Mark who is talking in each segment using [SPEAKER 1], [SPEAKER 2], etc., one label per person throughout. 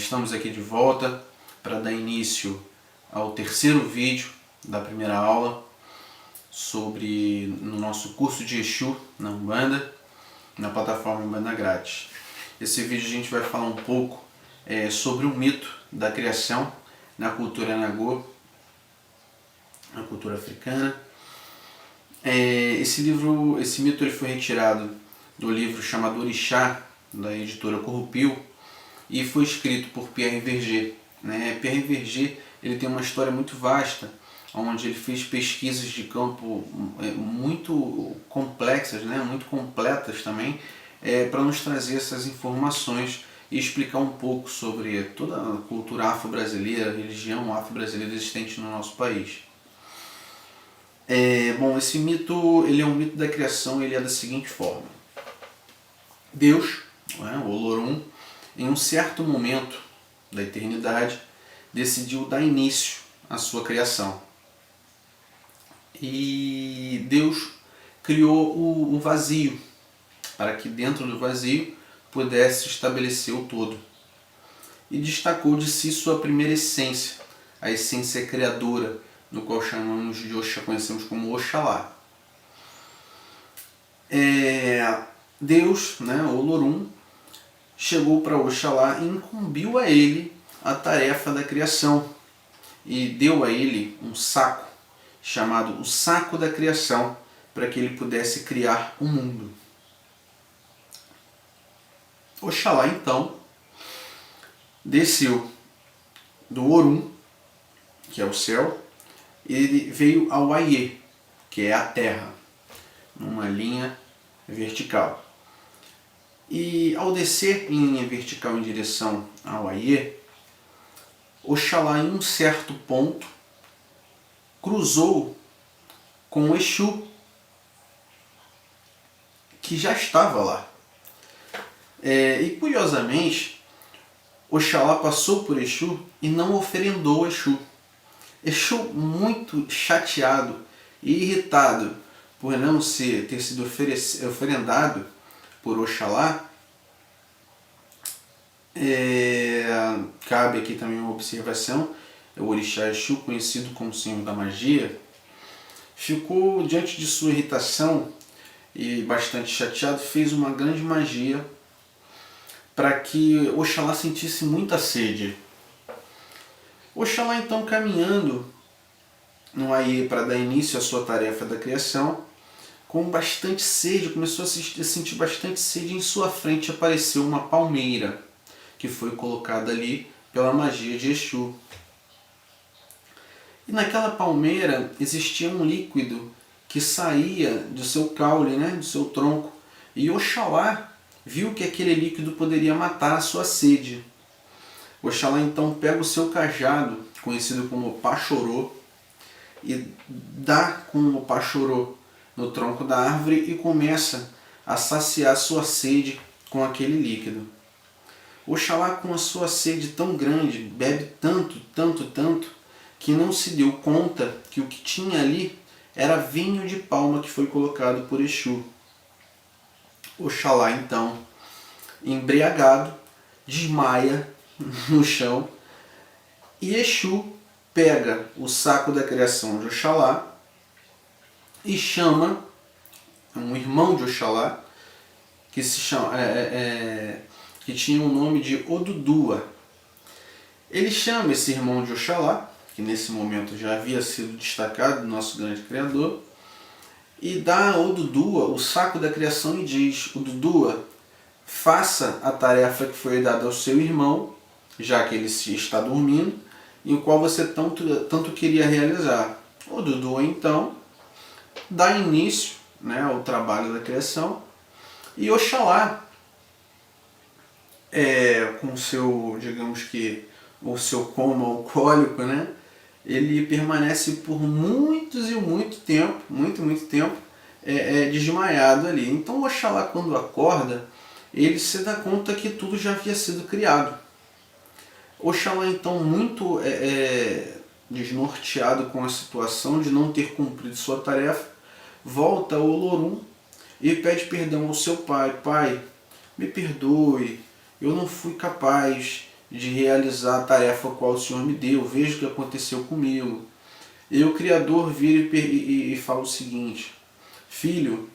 [SPEAKER 1] Estamos aqui de volta para dar início ao terceiro vídeo da primeira aula no nosso curso de Exu na Umbanda, na plataforma Umbanda Grátis. Esse vídeo a gente vai falar um pouco sobre o mito da criação na cultura Nagô, na cultura africana. Esse mito ele foi retirado do livro chamado Orixá, da editora Corrupio, e foi escrito por Pierre Verger. Pierre Verger ele tem uma história muito vasta, onde ele fez pesquisas de campo muito complexas, muito completas também, para nos trazer essas informações e explicar um pouco sobre toda a cultura afro-brasileira, a religião afro-brasileira existente no nosso país. Esse mito ele é um mito da criação. Ele é da seguinte forma: Deus, o Olorum, em um certo momento da eternidade, decidiu dar início à sua criação. E Deus criou o vazio, para que dentro do vazio pudesse estabelecer o todo. E destacou de si sua primeira essência, a essência criadora, no qual chamamos de conhecemos como Oxalá. Deus, o Olorum, chegou para Oxalá e incumbiu a ele a tarefa da criação e deu a ele um saco chamado o saco da criação, para que ele pudesse criar o mundo. Oxalá então desceu do Orum, que é o céu, e ele veio ao Aie, que é a terra, numa linha vertical. E ao descer em linha vertical em direção ao Aie, Oxalá em um certo ponto cruzou com o Exu, que já estava lá. E curiosamente, Oxalá passou por Exu e não oferendou Exu. Exu, muito chateado e irritado por não ter sido oferendado por Oxalá, cabe aqui também uma observação: o orixá Exu, conhecido como Senhor da Magia, ficou diante de sua irritação e bastante chateado, fez uma grande magia para que Oxalá sentisse muita sede. Oxalá então, caminhando no Aie para dar início à sua tarefa da criação, com bastante sede, começou a sentir bastante sede. Em sua frente apareceu uma palmeira, que foi colocada ali pela magia de Exu. E naquela palmeira existia um líquido que saía do seu caule, do seu tronco. E Oxalá viu que aquele líquido poderia matar a sua sede. Oxalá então pega o seu cajado, conhecido como Pachorô, e dá com o Pachorô no tronco da árvore e começa a saciar sua sede com aquele líquido. Oxalá, com a sua sede tão grande, bebe tanto, que não se deu conta que o que tinha ali era vinho de palma que foi colocado por Exu. Oxalá então, embriagado, desmaia no chão, e Exu pega o saco da criação de Oxalá e chama um irmão de Oxalá, que tinha o nome de Odudua. Ele chama esse irmão de Oxalá, que nesse momento já havia sido destacado do nosso grande criador, e dá a Odudua o saco da criação e diz: Odudua, faça a tarefa que foi dada ao seu irmão, já que ele está dormindo, e o qual você tanto queria realizar. Odudua então dá início ao trabalho da criação, e Oxalá, com seu, digamos que, o seu coma alcoólico, ele permanece por muito tempo desmaiado ali. Então Oxalá, quando acorda, ele se dá conta que tudo já havia sido criado. Oxalá então, muito desnorteado com a situação de não ter cumprido sua tarefa, volta ao Olorum e pede perdão ao seu pai. Pai, me perdoe, eu não fui capaz de realizar a tarefa qual o Senhor me deu, veja o que aconteceu comigo. E o Criador vira e fala o seguinte: filho,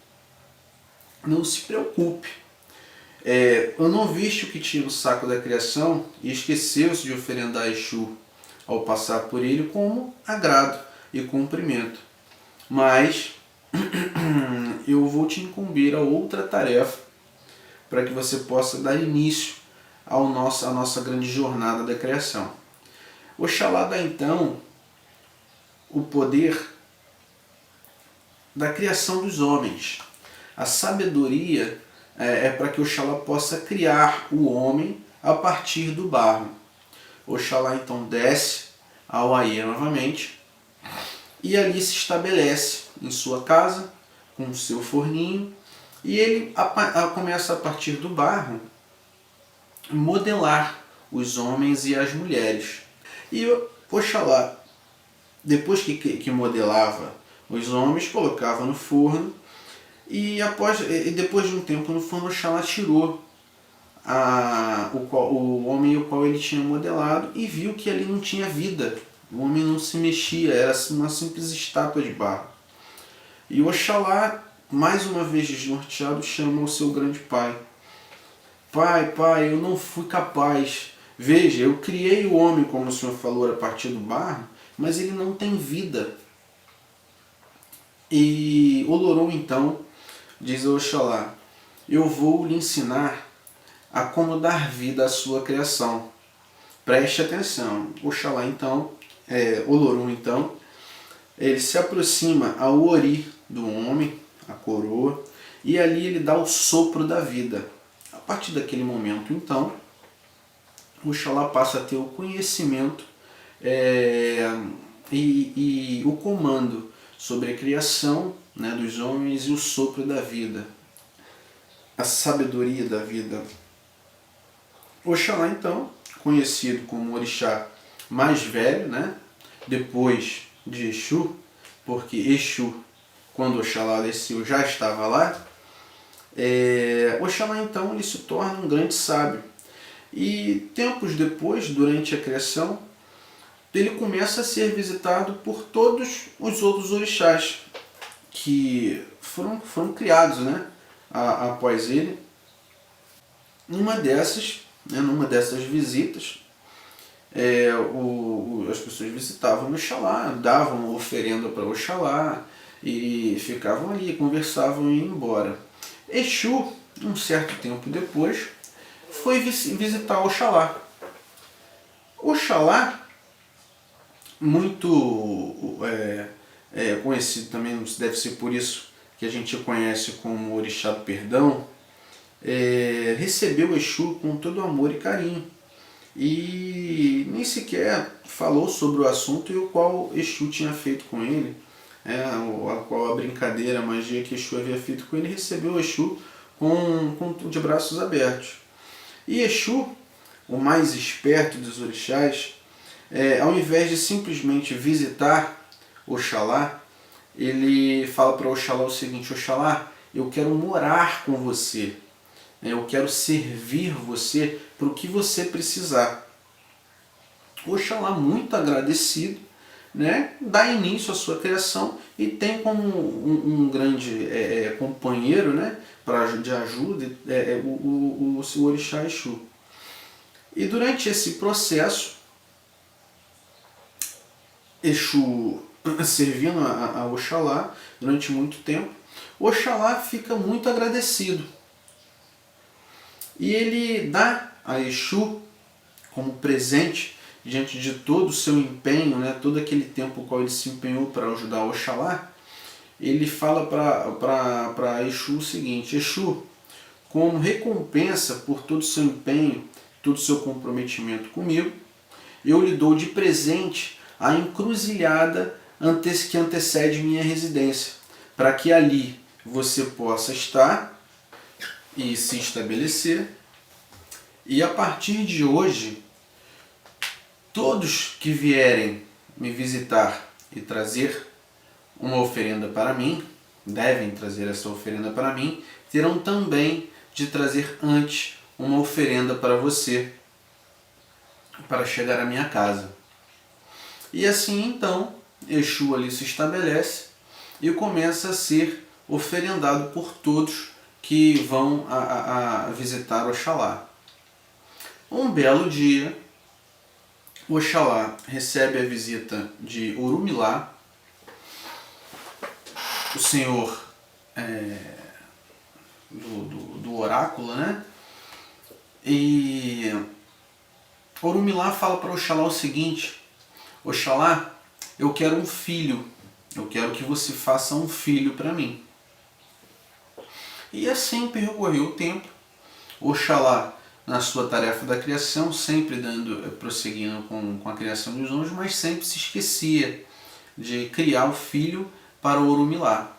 [SPEAKER 1] não se preocupe. Eu não viste o que tinha no saco da criação e esqueceu-se de oferendar a Exu ao passar por ele como agrado e cumprimento. Mas eu vou te incumbir a outra tarefa para que você possa dar início à nossa grande jornada da criação. Oxalá dá então o poder da criação dos homens. A sabedoria é para que Oxalá possa criar o homem a partir do barro. Oxalá então desce ao Aie novamente e ali se estabelece em sua casa com o seu forninho e ele começa a partir do barro modelar os homens e as mulheres. E Oxalá, depois que modelava os homens, colocava no forno e depois de um tempo no forno, Oxalá tirou o homem o qual ele tinha modelado e viu que ali não tinha vida. O homem não se mexia, era uma simples estátua de barro. E Oxalá, mais uma vez desnorteado, chama o seu grande pai. Pai, eu não fui capaz. Veja, eu criei o homem, como o Senhor falou, a partir do barro, mas ele não tem vida. E Olorô então diz a Oxalá: eu vou lhe ensinar a como dar vida à sua criação. Preste atenção. Oxalá então, Olorô então, ele se aproxima ao ori do homem, a coroa, e ali ele dá o sopro da vida. A partir daquele momento então, Oxalá passa a ter o conhecimento e o comando sobre a criação, né, dos homens e o sopro da vida, a sabedoria da vida. Oxalá então, conhecido como o orixá mais velho, né, depois de Exu, porque Exu, quando Oxalá desceu, já estava lá. Oxalá então ele se torna um grande sábio. E tempos depois, durante a criação, ele começa a ser visitado por todos os outros orixás que foram criados, né, após ele. Numa dessas visitas, as pessoas visitavam Oxalá, davam oferenda para Oxalá e ficavam ali, conversavam e iam embora. Exu, um certo tempo depois, foi visitar Oxalá. Oxalá, muito conhecido também, deve ser por isso que a gente conhece como Orixá do Perdão, recebeu Exu com todo amor e carinho. E nem sequer falou sobre o assunto e o qual Exu tinha feito com ele, a brincadeira, a magia que Exu havia feito com ele. Recebeu Exu de braços abertos. E Exu, o mais esperto dos orixás, ao invés de simplesmente visitar Oxalá, ele fala para Oxalá o seguinte: Oxalá, eu quero morar com você, eu quero servir você para o que você precisar. Oxalá, muito agradecido, né, dá início à sua criação e tem como um grande companheiro, né, de ajuda o seu orixá Exu. E durante esse processo, Exu servindo a Oxalá durante muito tempo, Oxalá fica muito agradecido. E ele dá a Exu como presente, diante de todo o seu empenho, né, todo aquele tempo qual ele se empenhou para ajudar Oxalá, ele fala para Exu o seguinte: Exu, como recompensa por todo o seu empenho, todo o seu comprometimento comigo, eu lhe dou de presente a encruzilhada que antecede minha residência, para que ali você possa estar e se estabelecer. E a partir de hoje, todos que vierem me visitar e trazer uma oferenda para mim, devem trazer essa oferenda para mim, terão também de trazer antes uma oferenda para você. para chegar à minha casa. E assim então, Exu ali se estabelece e começa a ser oferendado por todos que vão a visitar Oxalá. Um belo dia, Oxalá recebe a visita de Orumilá, o senhor do oráculo, né? E Orumilá fala para Oxalá o seguinte: Oxalá, eu quero um filho, eu quero que você faça um filho para mim. E assim percorreu o tempo, Oxalá na sua tarefa da criação, sempre prosseguindo com a criação dos anjos, mas sempre se esquecia de criar o filho para Orumilá.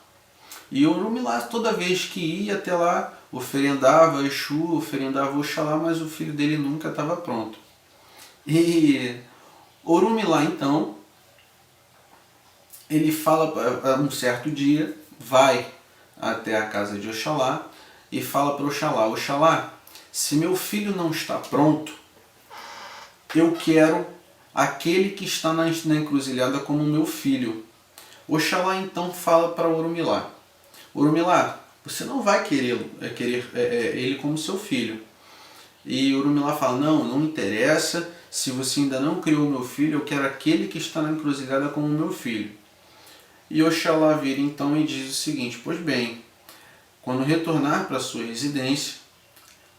[SPEAKER 1] E Orumilá, toda vez que ia até lá, oferendava Exu, oferendava Oxalá, mas o filho dele nunca estava pronto. E Orumilá, então, ele fala, um certo dia, vai até a casa de Oxalá e fala para Oxalá: Oxalá, se meu filho não está pronto, eu quero aquele que está na encruzilhada como meu filho. Oxalá então fala para Orumilá: Orumilá, você não vai querer ele como seu filho. E Orumilá fala: não interessa, se você ainda não criou meu filho, eu quero aquele que está na encruzilhada como meu filho. E Oxalá vira então e diz o seguinte: pois bem, quando retornar para sua residência,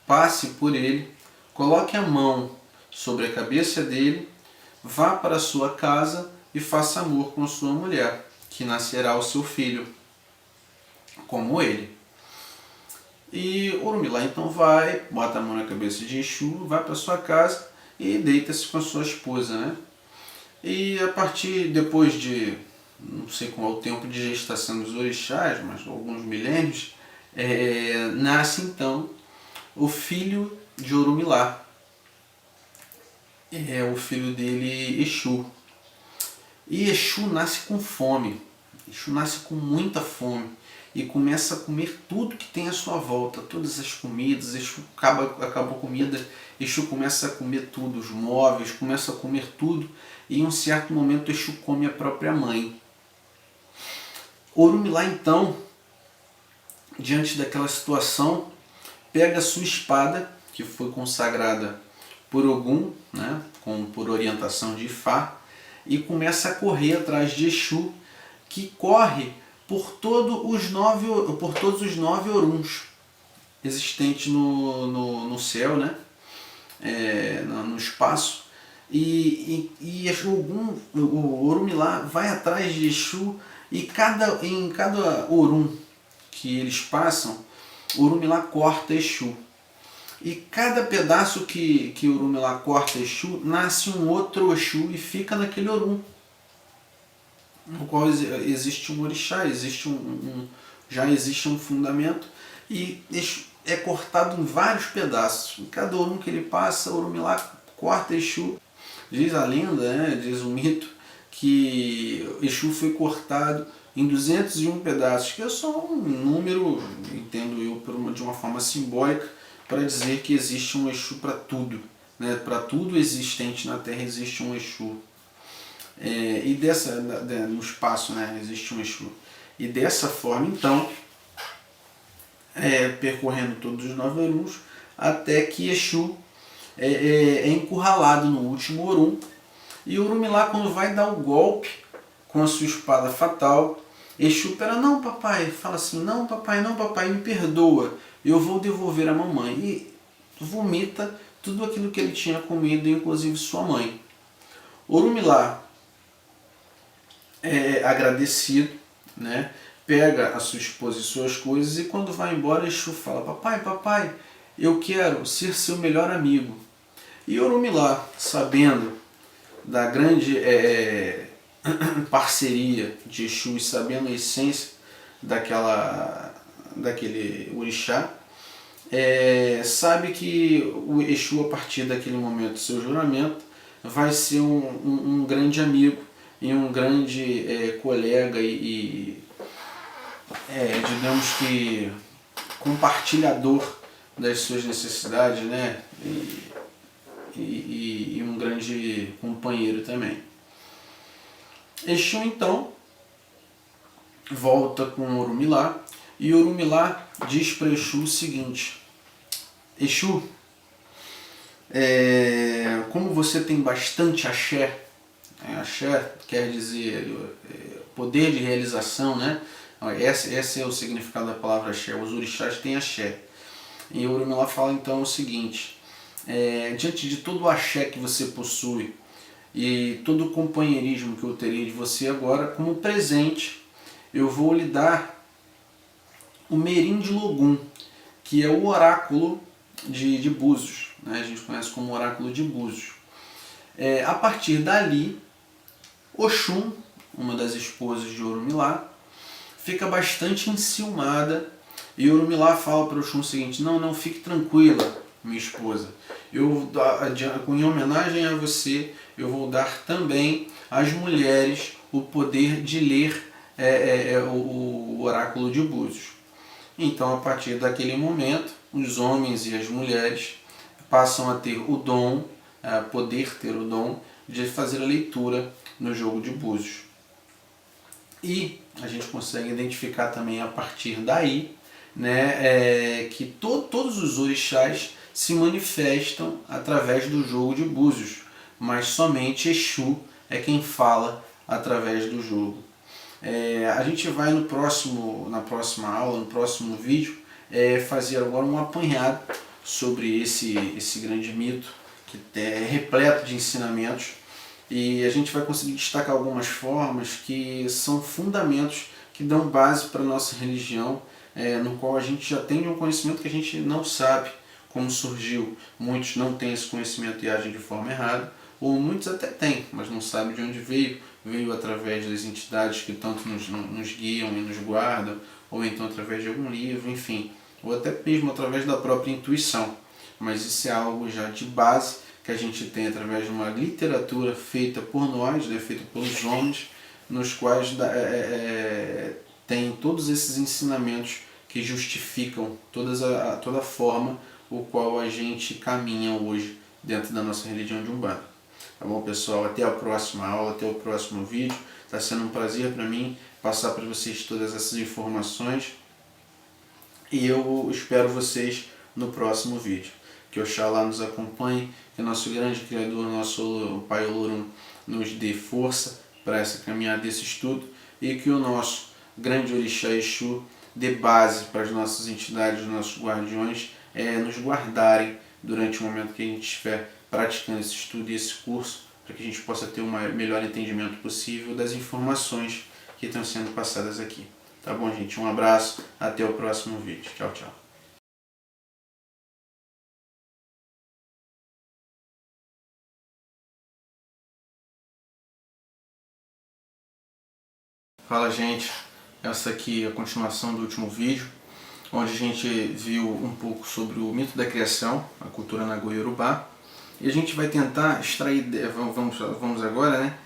[SPEAKER 1] passe por ele, coloque a mão sobre a cabeça dele, vá para a sua casa e faça amor com sua mulher, que nascerá o seu filho, como ele. E Orumilá então vai, bota a mão na cabeça de Exu, vai para sua casa e deita-se com a sua esposa, né? E a partir, depois de, não sei qual é o tempo de gestação dos orixás, mas alguns milênios, nasce então o filho de Orumilá. É o filho dele, Exu. E Exu nasce com fome. Exu nasce com muita fome e começa a comer tudo que tem à sua volta, todas as comidas. Exu acabou a comida, Exu começa a comer tudo, os móveis, começa a comer tudo, e em um certo momento Exu come a própria mãe. Orumilá então, diante daquela situação, pega a sua espada, que foi consagrada por Ogum, né, por orientação de Ifá, e começa a correr atrás de Exu, que corre por todos os 9 Oruns existentes no céu, né, no espaço. E o Orumilá vai atrás de Exu, e em cada Orum que eles passam, Orumilá corta Exu. E cada pedaço que Orumilá corta Exu, nasce um outro Exu e fica naquele Orum, no qual existe um orixá, já existe um fundamento, e Exu é cortado em vários pedaços. Em cada Orum que ele passa, Orumilá corta Exu. Diz a lenda, né, diz o mito, que Exu foi cortado em 201 pedaços, que é só um número, entendo eu, de uma forma simbólica, para dizer que existe um Exu para tudo, né? Para tudo existente na Terra existe um Exu. E no espaço, né, existe um Exu. E dessa forma, então, percorrendo todos os 9 Oruns, até que Exu é encurralado no último Orum. E Orumilá, quando vai dar o golpe com a sua espada fatal, Exu pera: não papai, fala assim: não papai, me perdoa, eu vou devolver a mamãe. E vomita tudo aquilo que ele tinha comido, inclusive sua mãe. Orumilá é agradecido, né? Pega a sua esposa e suas coisas, e quando vai embora, Exu fala: papai, eu quero ser seu melhor amigo. E Orumilá, sabendo da grande parceria de Exu e sabendo a essência daquele orixá, sabe que o Exu, a partir daquele momento do seu juramento, vai ser um grande amigo e um grande colega e digamos que compartilhador das suas necessidades, né? e um grande companheiro também. Exu então volta com Orumilá, e Orumilá diz para Exu o seguinte: Exu, como você tem bastante axé, axé quer dizer poder de realização, né? Esse é o significado da palavra axé. Os orixás têm axé. E Orumilá fala então o seguinte: diante de todo o axé que você possui e todo o companheirismo que eu terei de você agora, como presente, eu vou lhe dar o Merim de Logum, que é o oráculo de Búzios, né? A gente conhece como oráculo de Búzios. A partir dali, Oxum, uma das esposas de Orumilá, fica bastante enciumada, e Orumilá fala para Oxum o seguinte: não, fique tranquila, minha esposa, em homenagem a você, eu vou dar também às mulheres o poder de ler o oráculo de Búzios. Então, a partir daquele momento, os homens e as mulheres passam a ter o dom, poder ter o dom de fazer a leitura no jogo de Búzios. E a gente consegue identificar também a partir daí, né, que todos os orixás se manifestam através do jogo de Búzios, mas somente Exu é quem fala através do jogo. A gente vai na próxima aula, no próximo vídeo, fazer agora um apanhado sobre esse grande mito, que é repleto de ensinamentos, e a gente vai conseguir destacar algumas formas que são fundamentos que dão base para a nossa religião, no qual a gente já tem um conhecimento que a gente não sabe como surgiu. Muitos não têm esse conhecimento e agem de forma errada, ou muitos até têm, mas não sabem de onde veio através das entidades que tanto nos guiam e nos guardam, ou então através de algum livro, enfim, ou até mesmo através da própria intuição. Mas isso é algo já de base que a gente tem através de uma literatura feita por nós, feita pelos homens, nos quais tem todos esses ensinamentos que justificam toda a forma o qual a gente caminha hoje dentro da nossa religião de Umbanda. Tá bom, pessoal? Até a próxima aula, até o próximo vídeo. Está sendo um prazer para mim passar para vocês todas essas informações, e eu espero vocês no próximo vídeo. Que Oxalá nos acompanhe, que nosso grande Criador, nosso Pai Olorum, nos dê força para essa caminhada desse estudo, e que o nosso grande Orixá Exu dê base para as nossas entidades, os nossos guardiões, nos guardarem durante o momento que a gente estiver praticando esse estudo e esse curso, para que a gente possa ter um melhor entendimento possível das informações que estão sendo passadas aqui. Tá bom, gente? Um abraço, até o próximo vídeo. Tchau, tchau. Fala, gente, essa aqui é a continuação do último vídeo, onde a gente viu um pouco sobre o mito da criação, a cultura Nagô-Yorubá, e a gente vai tentar extrair, vamos agora, né,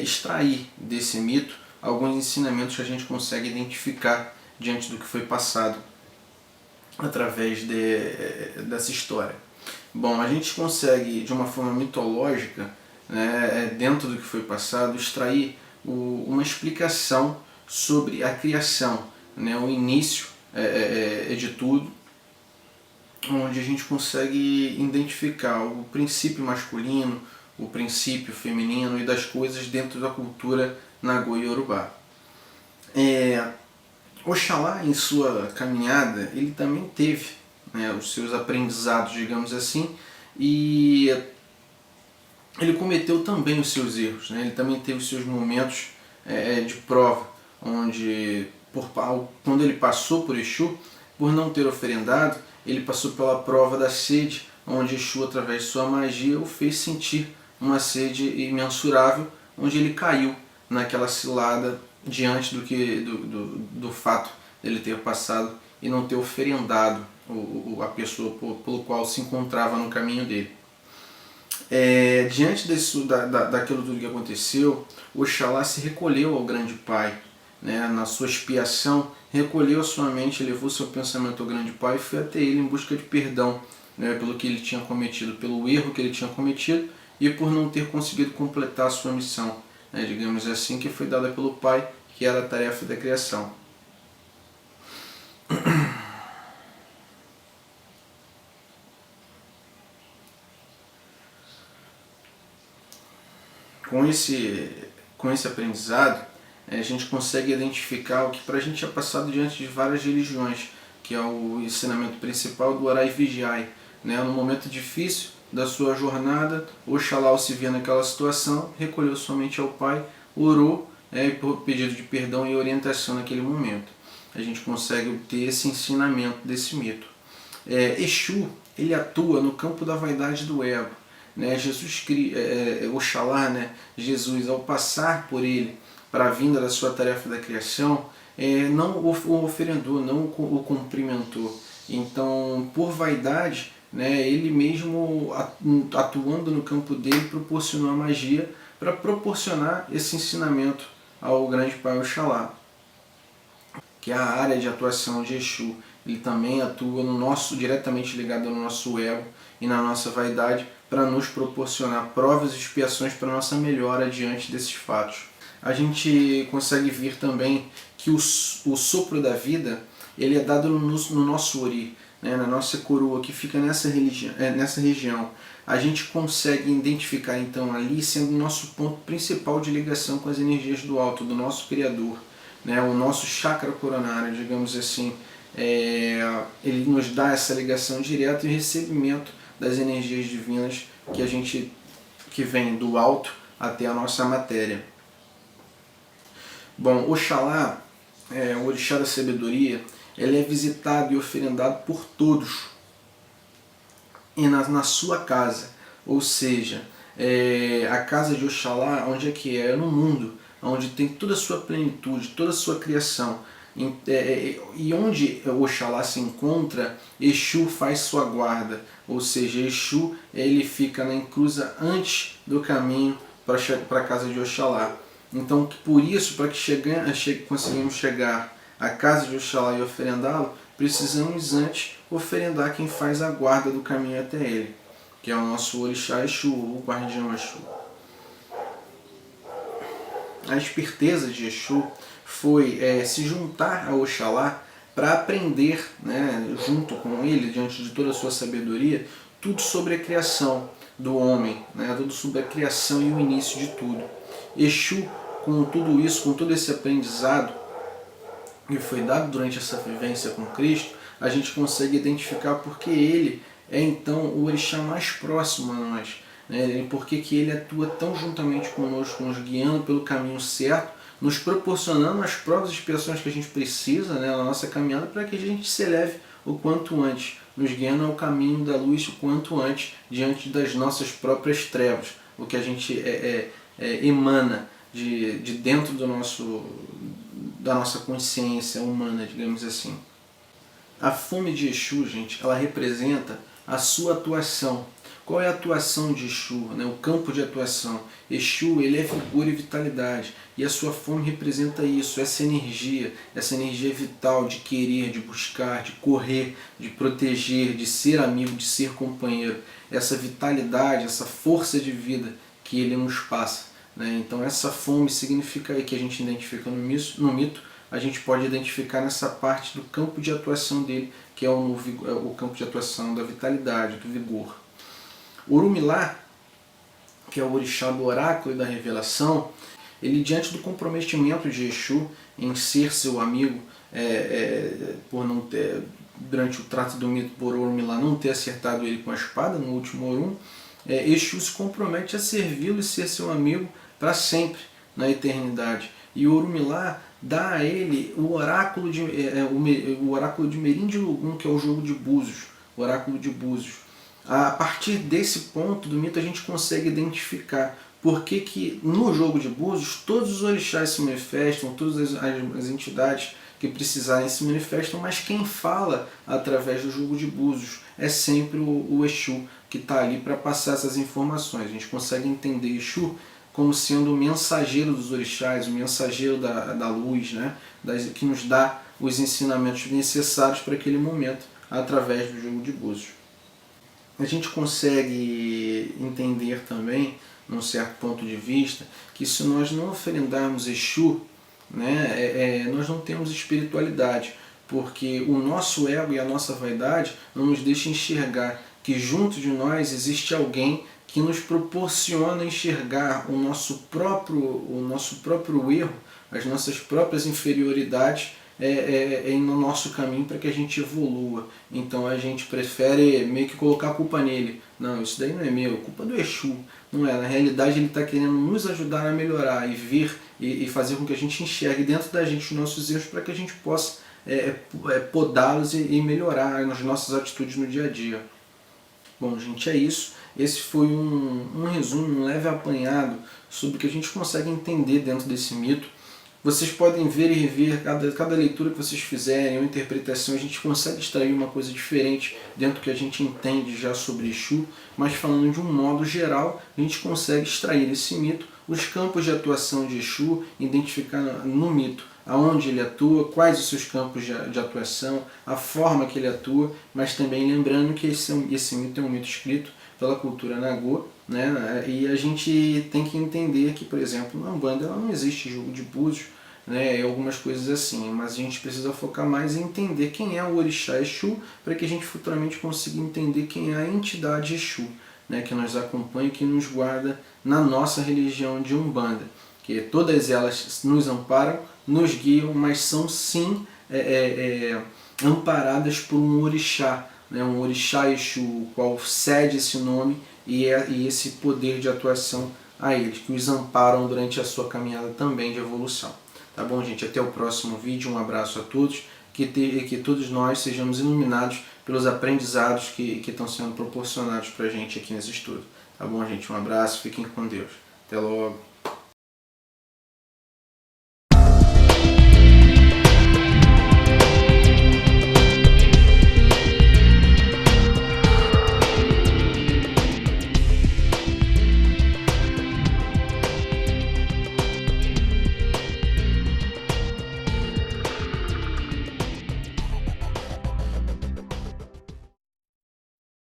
[SPEAKER 1] extrair desse mito alguns ensinamentos que a gente consegue identificar diante do que foi passado através dessa história. Bom, a gente consegue, de uma forma mitológica, né, dentro do que foi passado, extrair uma explicação sobre a criação, né, o início de tudo, onde a gente consegue identificar o princípio masculino, o princípio feminino e das coisas dentro da cultura Nagô-Yorubá. Oxalá, em sua caminhada, ele também teve, né, os seus aprendizados, digamos assim, e ele cometeu também os seus erros, né? Ele também teve os seus momentos de prova, onde quando ele passou por Exu, por não ter oferendado, ele passou pela prova da sede, onde Exu, através de sua magia, o fez sentir uma sede imensurável, onde ele caiu naquela cilada diante do fato dele ter passado e não ter oferendado a pessoa pelo qual se encontrava no caminho dele. Diante daquilo tudo que aconteceu, Oxalá se recolheu ao grande Pai, né, na sua expiação, recolheu a sua mente, levou seu pensamento ao grande Pai e foi até ele em busca de perdão né, pelo que ele tinha cometido, pelo erro que ele tinha cometido e por não ter conseguido completar a sua missão, né, digamos assim, que foi dada pelo Pai, que era a tarefa da criação. Com esse aprendizado, a gente consegue identificar o que para a gente é passado diante de várias religiões, que é o ensinamento principal do orai e vigiai. Né? No momento difícil da sua jornada, Oxalá, ao se ver naquela situação, recolheu somente ao Pai, orou, por pedido de perdão e orientação naquele momento. A gente consegue obter esse ensinamento desse mito. Exu, ele atua no campo da vaidade do ego. Né? Oxalá, né? Jesus, ao passar por ele para a vinda da sua tarefa da criação, não o oferendou, não o cumprimentou. Então, por vaidade, né, ele mesmo atuando no campo dele proporcionou a magia para proporcionar esse ensinamento ao grande Pai Oxalá, que é a área de atuação de Exu. Ele também atua diretamente ligado ao nosso ego e na nossa vaidade para nos proporcionar provas e expiações para a nossa melhora diante desses fatos. A gente consegue ver também que o sopro da vida ele é dado no nosso ori, né, na nossa coroa, que fica nessa região. A gente consegue identificar então ali sendo o nosso ponto principal de ligação com as energias do alto, do nosso Criador. Né, o nosso chakra coronário, digamos assim, ele nos dá essa ligação direta e recebimento das energias divinas que vem do alto até a nossa matéria. Bom, Oxalá, o orixá da sabedoria, ele é visitado e oferendado por todos e na sua casa, ou seja, a casa de Oxalá, onde é que é? No mundo, onde tem toda a sua plenitude, toda a sua criação. E onde Oxalá se encontra, Exu faz sua guarda, ou seja, Exu ele fica na encruza antes do caminho para a casa de Oxalá. Então, por isso, para que conseguimos chegar à casa de Oxalá e oferendá-lo, precisamos antes oferendar quem faz a guarda do caminho até ele, que é o nosso orixá Exu, o guardião Exu. A esperteza de Exu foi se juntar a Oxalá para aprender, né, junto com ele, diante de toda a sua sabedoria, tudo sobre a criação do homem, né, tudo sobre a criação e o início de tudo. Exu, com tudo isso, com todo esse aprendizado que foi dado durante essa vivência com Cristo, a gente consegue identificar porque ele é então o orixá mais próximo a nós, né? Porque que ele atua tão juntamente conosco, nos guiando pelo caminho certo, nos proporcionando as provas e expiações que a gente precisa, né, na nossa caminhada para que a gente se eleve o quanto antes, nos guiando ao caminho da luz o quanto antes, diante das nossas próprias trevas, o que a gente emana de dentro da nossa consciência humana, digamos assim. A fome de Exu, gente, ela representa a sua atuação. Qual é a atuação de Exu? Né? O campo de atuação. Exu, ele é vigor e vitalidade. E a sua fome representa isso, essa energia vital de querer, de buscar, de correr, de proteger, de ser amigo, de ser companheiro. Essa vitalidade, essa força de vida que ele nos passa. Né? Então essa fome significa aí que a gente identifica no mito, a gente pode identificar nessa parte do campo de atuação dele, que é o campo de atuação da vitalidade, do vigor. Orumilá, que é o orixá do oráculo e da revelação, ele, diante do comprometimento de Exu em ser seu amigo, por não ter, durante o trato do mito por Orumilá, não ter acertado ele com a espada no último Orum, Exu se compromete a servi-lo e ser seu amigo para sempre, na eternidade. E Orumilá dá a ele o oráculo de Merim de Lugum, que é o jogo de Búzios, o oráculo de Búzios. A partir desse ponto do mito a gente consegue identificar por que no jogo de Búzios todos os orixás se manifestam, todas as entidades que precisarem se manifestam, mas quem fala através do jogo de Búzios é sempre o Exu, que está ali para passar essas informações. A gente consegue entender Exu como sendo o mensageiro dos orixás, o mensageiro da luz, né? Que nos dá os ensinamentos necessários para aquele momento através do jogo de Búzios. a gente consegue entender também, num certo ponto de vista, que se nós não oferendarmos Exu, né, nós não temos espiritualidade, porque o nosso ego e a nossa vaidade não nos deixa enxergar que junto de nós existe alguém que nos proporciona enxergar o nosso próprio erro, as nossas próprias inferioridades no nosso caminho para que a gente evolua. Então a gente prefere meio que colocar a culpa nele. Não, isso daí não é meu, é culpa do Exu. Não é, na realidade ele está querendo nos ajudar a melhorar e ver e fazer com que a gente enxergue dentro da gente os nossos erros para que a gente possa podá-los e melhorar as nossas atitudes no dia a dia. Bom, gente, é isso. Esse foi um resumo, um leve apanhado sobre o que a gente consegue entender dentro desse mito. Vocês podem ver e rever cada leitura que vocês fizerem, ou interpretação, a gente consegue extrair uma coisa diferente dentro do que a gente entende já sobre Exu, mas falando de um modo geral, a gente consegue extrair desse mito os campos de atuação de Exu, identificar no mito aonde ele atua, quais os seus campos de atuação, a forma que ele atua, mas também lembrando que esse mito é um mito escrito pela cultura Nagô, né? E a gente tem que entender que, por exemplo, na Umbanda ela não existe jogo de búzios, né, e algumas coisas assim, mas a gente precisa focar mais em entender quem é o Orixá Exu, para que a gente futuramente consiga entender quem é a entidade Exu, né, que nos acompanha e que nos guarda na nossa religião de Umbanda, que todas elas nos amparam, nos guiam, mas são sim amparadas por um Orixá, né, um Orixá Exu, o qual cede esse nome e esse poder de atuação a eles, que os amparam durante a sua caminhada também de evolução. Tá bom, gente? Até o próximo vídeo. Um abraço a todos. Que todos nós sejamos iluminados pelos aprendizados que estão sendo proporcionados para a gente aqui nesse estudo. Tá bom, gente? Um abraço. Fiquem com Deus. Até logo.